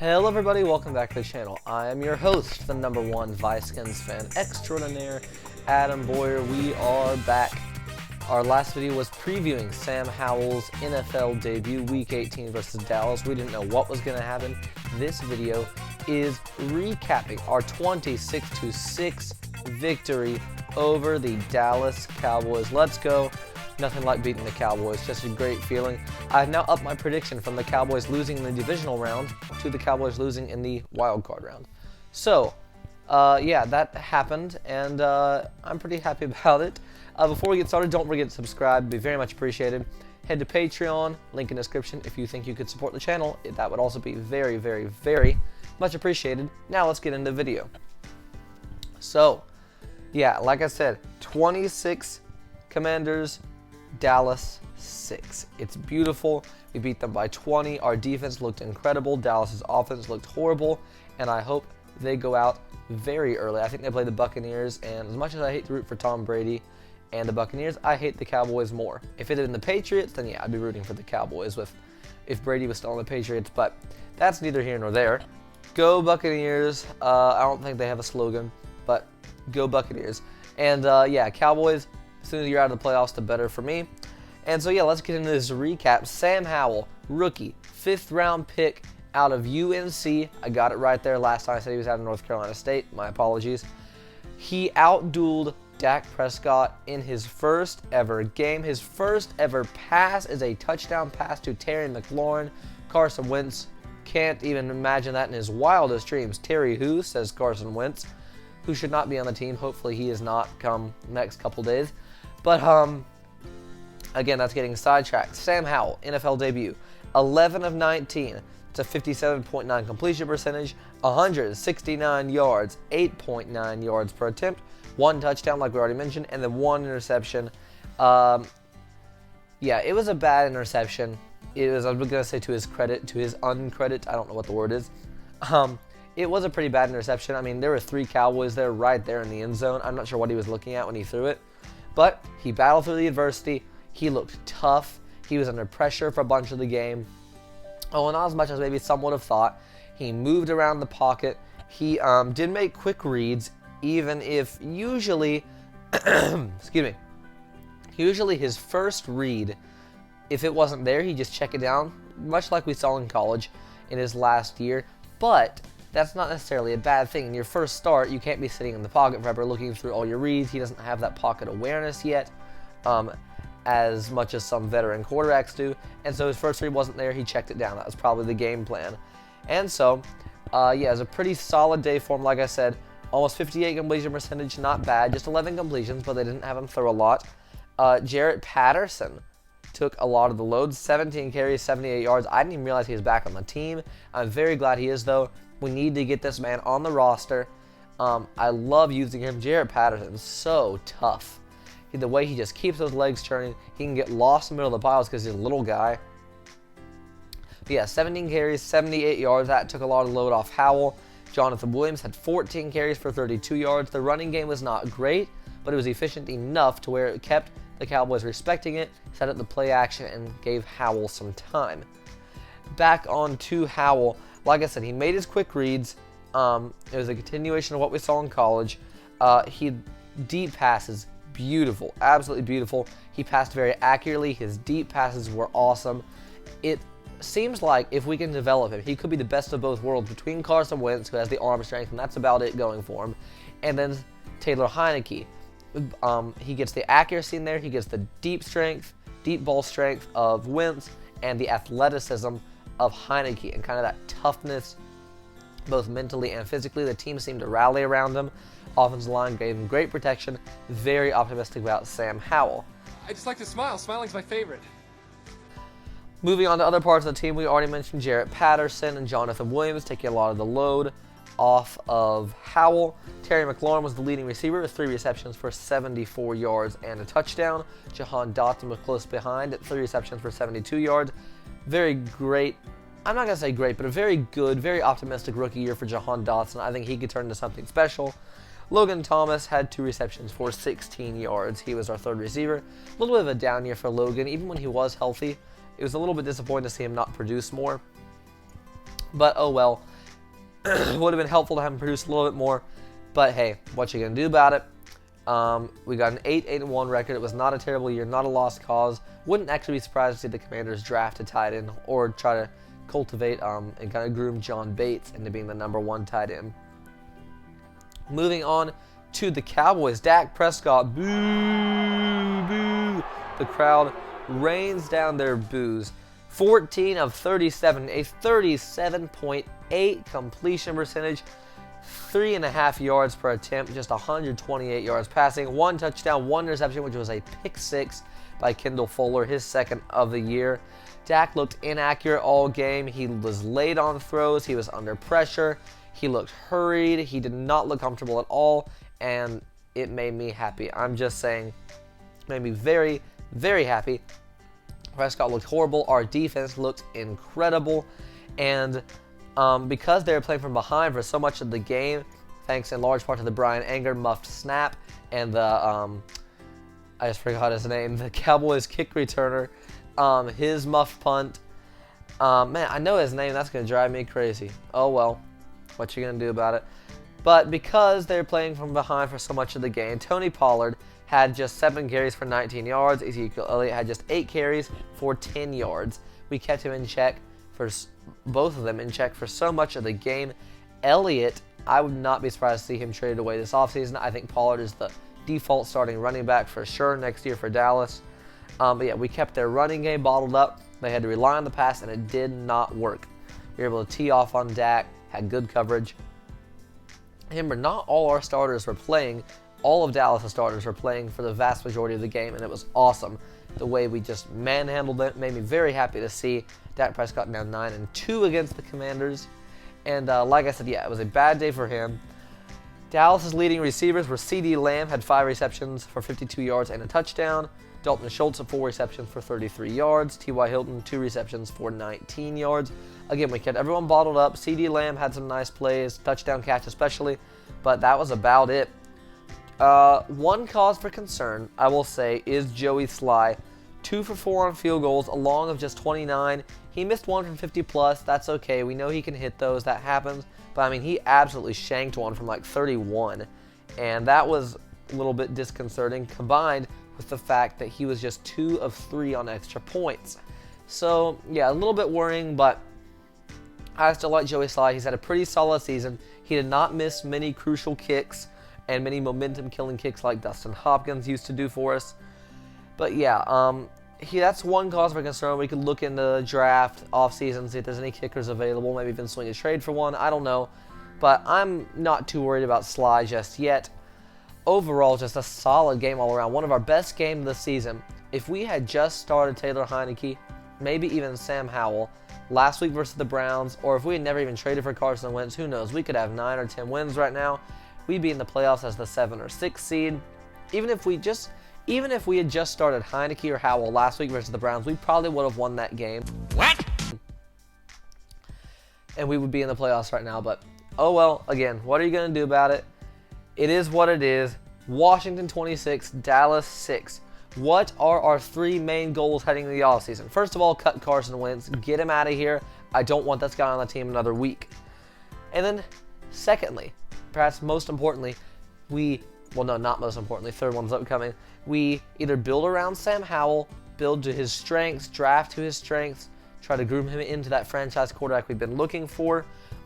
Hello everybody, welcome back to the channel. I am your host, the #1 Vikings fan extraordinaire, Adam Boyer. We are back. Our last video was previewing Sam Howell's NFL debut, Week 18 versus Dallas. We didn't know what was going to happen. This video is recapping our 26-6 victory over the Dallas Cowboys. Let's go. Nothing like beating the Cowboys, just a great feeling. I've now upped my prediction from the Cowboys losing in the divisional round to the Cowboys losing in the wild card round. So, yeah, that happened, and I'm pretty happy about it. Before we get started, don't forget to subscribe. It'd be very much appreciated. Head to Patreon, link in the description if you think you could support the channel. That would also be very, very, very much appreciated. Now let's get into the video. So, yeah, like I said, 26 Commanders, Dallas 6. It's beautiful. We beat them by 20. Our defense looked incredible. Dallas's offense looked horrible, and I hope they go out very early. I think they play the Buccaneers, and as much as I hate to root for Tom Brady and the Buccaneers, I hate the Cowboys more. If it had been the Patriots, then yeah, I'd be rooting for the Cowboys if Brady was still on the Patriots, but that's neither here nor there. Go Buccaneers. I don't think they have a slogan, but go Buccaneers. And yeah, Cowboys, as soon as you're out of the playoffs, the better for me. And so, yeah, let's get into this recap. Sam Howell, rookie, 5th round pick out of UNC. I got it right there last time I said he was out of North Carolina State. My apologies. He outdueled Dak Prescott in his first ever game. His first ever pass is a touchdown pass to Terry McLaurin. Carson Wentz can't even imagine that in his wildest dreams. Terry who, says Carson Wentz, who should not be on the team. Hopefully he is not come next couple days. But, again, that's getting sidetracked. Sam Howell, NFL debut, 11 of 19. It's a 57.9 completion percentage, 169 yards, 8.9 yards per attempt, 1 touchdown, like we already mentioned, and then 1 interception. Yeah, it was a bad interception. It was, I was going to say to his credit, to his uncredit, I don't know what the word is. It was a pretty bad interception. I mean, there were 3 Cowboys there right there in the end zone. I'm not sure what he was looking at when he threw it. But he battled through the adversity. He looked tough. He was under pressure for a bunch of the game. Oh, and not as much as maybe some would have thought. He moved around the pocket. He did make quick reads, even if usually, excuse me, usually his first read, if it wasn't there, he'd just check it down, much like we saw in college in his last year. But that's not necessarily a bad thing. In your first start, you can't be sitting in the pocket forever looking through all your reads. He doesn't have that pocket awareness yet, as much as some veteran quarterbacks do. And so his first read wasn't there. He checked it down. That was probably the game plan. And so, yeah, it was a pretty solid day for him. Like I said, almost 58 completion percentage, not bad. Just 11 completions, but they didn't have him throw a lot. Jarrett Patterson took a lot of the load, 17 carries, 78 yards. I didn't even realize he was back on the team. I'm very glad he is, though. We need to get this man on the roster. I love using him. Jarrett Patterson is so tough. The way he just keeps those legs turning, he can get lost in the middle of the piles because he's a little guy. But yeah, 17 carries, 78 yards. That took a lot of the load off Howell. Jonathan Williams had 14 carries for 32 yards. The running game was not great, but it was efficient enough to where it kept the Cowboys respecting it, set up the play action, and gave Howell some time. Back on to Howell. Like I said, he made his quick reads. It was a continuation of what we saw in college. He deep passes, beautiful, absolutely beautiful. He passed very accurately. His deep passes were awesome. It seems like if we can develop him, he could be the best of both worlds between Carson Wentz, who has the arm strength, and that's about it going for him, and then Taylor Heineke. He gets the accuracy in there. He gets the deep strength, deep ball strength of Wentz, and the athleticism of Heineke, and kind of that toughness, both mentally and physically. The team seemed to rally around him. Offensive line gave him great protection. Very optimistic about Sam Howell. I just like to smile. Smiling's my favorite. Moving on to other parts of the team, we already mentioned Jarrett Patterson and Jonathan Williams taking a lot of the load off of Howell. Terry McLaurin was the leading receiver with 3 receptions for 74 yards and a touchdown. Jahan Dotson was close behind at 3 receptions for 72 yards. Very great. I'm not going to say great, but a very good, very optimistic rookie year for Jahan Dotson. I think he could turn into something special. Logan Thomas had 2 receptions for 16 yards. He was our 3rd receiver. A little bit of a down year for Logan. Even when he was healthy, it was a little bit disappointing to see him not produce more. But oh well. Would have been helpful to have him produce a little bit more. But hey, what you gonna do about it? We got an 8-1 record. It was not a terrible year, not a lost cause. Wouldn't actually be surprised to see the Commanders draft a tight end or try to cultivate and kind of groom John Bates into being the #1 tight end. Moving on to the Cowboys. Dak Prescott, boo, boo. The crowd rains down their boos. 14 of 37, a 37.8 completion percentage. 3.5 yards per attempt, just 128 yards passing, 1 touchdown, 1 interception, which was a pick 6 by Kendall Fuller, his second of the year. Dak looked inaccurate all game. He was late on throws. He was under pressure. He looked hurried. He did not look comfortable at all, and it made me happy. I'm just saying, it made me very, very happy. Prescott looked horrible. Our defense looked incredible, and because they were playing from behind for so much of the game, thanks in large part to the Brian Anger muffed snap and the, I just forgot his name, the Cowboys kick returner, his muffed punt. Man, I know his name. That's going to drive me crazy. Oh, well. What you going to do about it? But because they were playing from behind for so much of the game, Tony Pollard had just 7 carries for 19 yards. Ezekiel Elliott had just 8 carries for 10 yards. We kept him in check for both of them in check for so much of the game. Elliott, I would not be surprised to see him traded away this offseason. I think Pollard is the default starting running back for sure next year for Dallas. But yeah, we kept their running game bottled up. They had to rely on the pass, and it did not work. We were able to tee off on Dak, had good coverage. Remember, not all our starters were playing. All of Dallas' starters were playing for the vast majority of the game, and it was awesome. The way we just manhandled it made me very happy to see. Dak Prescott now 9-2 against the Commanders. And like I said, yeah, it was a bad day for him. Dallas' leading receivers were CeeDee Lamb, had 5 receptions for 52 yards and a touchdown. Dalton Schultz had 4 receptions for 33 yards. T.Y. Hilton, 2 receptions for 19 yards. Again, we kept everyone bottled up. CeeDee Lamb had some nice plays, touchdown catch especially, but that was about it. One cause for concern, I will say, is Joey Sly. 2 for 4 on field goals, a long of just 29. He missed 1 from 50 plus. That's okay. We know he can hit those. That happens. But I mean, he absolutely shanked one from like 31, and that was a little bit disconcerting, combined with the fact that he was just 2 of 3 on extra points. So yeah, a little bit worrying, but I still like Joey Sly. He's had a pretty solid season. He did not miss many crucial kicks and many momentum-killing kicks like Dustin Hopkins used to do for us. But yeah, that's one cause for concern. We could look in the draft offseason, see if there's any kickers available, maybe even swing a trade for one. I don't know. But I'm not too worried about Sly just yet. Overall, just a solid game all around. One of our best games of the season. If we had just started Taylor Heineke, maybe even Sam Howell, last week versus the Browns, or if we had never even traded for Carson Wentz, who knows? We could have 9 or 10 wins right now. We'd be in the playoffs as the 7 or 6 seed. Even if we had just started Heineke or Howell last week versus the Browns, we probably would have won that game. What? And we would be in the playoffs right now. But oh well, again, what are you going to do about it? It is what it is. Washington 26, Dallas 6. What are our 3 main goals heading into the offseason? First of all, cut Carson Wentz. Get him out of here. I don't want this guy on the team another week. And then, secondly, perhaps most importantly, not most importantly, third one's upcoming. We either build around Sam Howell, build to his strengths, draft to his strengths, try to groom him into that franchise quarterback we've been looking for,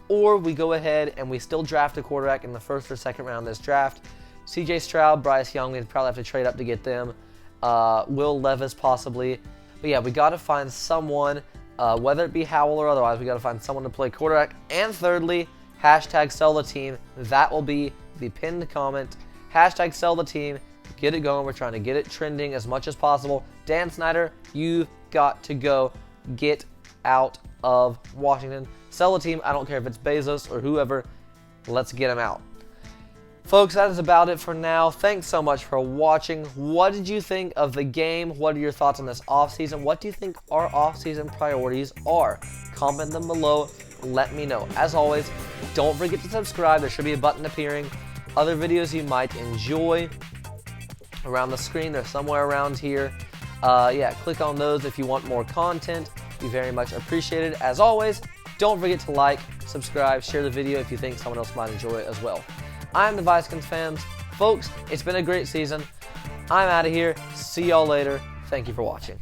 or we go ahead and we still draft a quarterback in the first or second round of this draft. C.J. Stroud, Bryce Young, we'd probably have to trade up to get them. Will Levis possibly. But yeah, we got to find someone, whether it be Howell or otherwise, we got to find someone to play quarterback. And thirdly, hashtag sell the team. That will be the pinned comment. Hashtag sell the team. Get it going. We're trying to get it trending as much as possible. Dan Snyder, you've got to go. Get out of Washington. Sell the team. I don't care if it's Bezos or whoever. Let's get him out. Folks, that is about it for now. Thanks so much for watching. What did you think of the game? What are your thoughts on this offseason? What do you think our offseason priorities are? Comment them below. Let me know. As always, don't forget to subscribe. There should be a button appearing. Other videos you might enjoy around the screen. They're somewhere around here. Yeah, click on those if you want more content. Be very much appreciated. As always, don't forget to like, subscribe, share the video if you think someone else might enjoy it as well. I'm the Vikings fans. Folks, it's been a great season. I'm out of here. See y'all later. Thank you for watching.